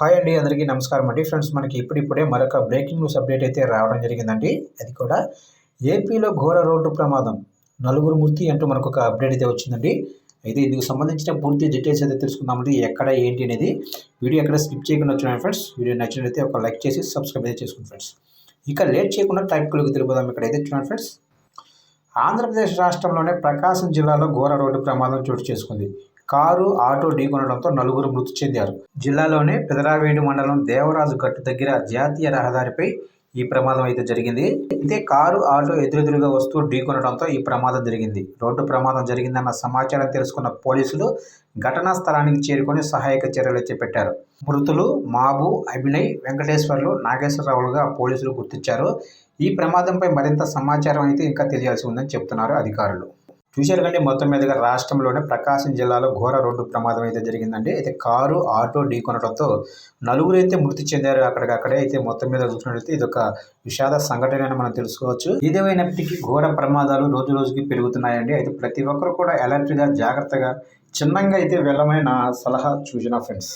Hi అండి, అందరికీ నమస్కారం అండి. ఫ్రెండ్స్, మనకి ఇప్పుడిప్పుడే మరొక బ్రేకింగ్ న్యూస్ అప్డేట్ అయితే రావడం జరిగిందండి. అది కూడా ఏపీలో ఘోర రోడ్డు ప్రమాదం, నలుగురు మృతి అంటూ మనకు ఒక అప్డేట్ అయితే వచ్చిందండి. అయితే ఇందుకు సంబంధించిన పూర్తి డీటెయిల్స్ అయితే తెలుసుకుందామండి. ఎక్కడ ఏంటి అనేది వీడియో ఎక్కడ స్కిప్ చేయకుండా వచ్చినాయి ఫ్రెండ్స్. వీడియో నచ్చినట్లయితే ఒక లైక్ చేసి సబ్స్క్రైబ్ అయితే చేసుకోండి ఫ్రెండ్స్. ఇక లేట్ చేయకుండా టాపిక్లోకి తెలిపోదాం. ఇక్కడైతే చూడండి ఫ్రెండ్స్, ఆంధ్రప్రదేశ్ రాష్ట్రంలోనే ప్రకాశం జిల్లాలో ఘోర రోడ్డు ప్రమాదం చోటు చేసుకుంది. కారు, ఆటో ఢీకొనడంతో నలుగురు మృతి చెందారు. జిల్లాలోనే పెదరావేడు మండలం దేవరాజు గట్టు దగ్గర జాతీయ రహదారిపై ఈ ప్రమాదం అయితే జరిగింది. అయితే కారు, ఆటో ఎదురెదురుగా వస్తూ ఢీకొనడంతో ఈ ప్రమాదం జరిగింది. రోడ్డు ప్రమాదం జరిగిందన్న సమాచారం తెలుసుకున్న పోలీసులు ఘటనా స్థలానికి చేరుకొని సహాయక చర్యలు చేపట్టారు. మృతులు మాబు, అభినయ్, వెంకటేశ్వర్లు, నాగేశ్వరరావులుగా పోలీసులు గుర్తించారు. ఈ ప్రమాదంపై మరింత సమాచారం అయితే ఇంకా తెలియాల్సి ఉందని చెప్తున్నారు అధికారులు. చూశారు కంటే మొత్తం మీదుగా రాష్ట్రంలోనే ప్రకాశం జిల్లాలో ఘోర రోడ్డు ప్రమాదం అయితే జరిగిందండి. అయితే కారు, ఆటో ఢీకొనడంతో నలుగురు అయితే మృతి చెందారు. అక్కడికక్కడే అయితే మొత్తం మీద చూసినట్లయితే ఇది ఒక విషాద సంఘటన అని మనం తెలుసుకోవచ్చు. ఏదేమైనప్పటికీ ఘోర ప్రమాదాలు రోజు రోజుకి పెరుగుతున్నాయండి. అయితే ప్రతి ఒక్కరు కూడా అలర్ట్గా, జాగ్రత్తగా, చిన్నంగా అయితే వెళ్ళమని నా సలహా, సూచన ఫ్రెండ్స్.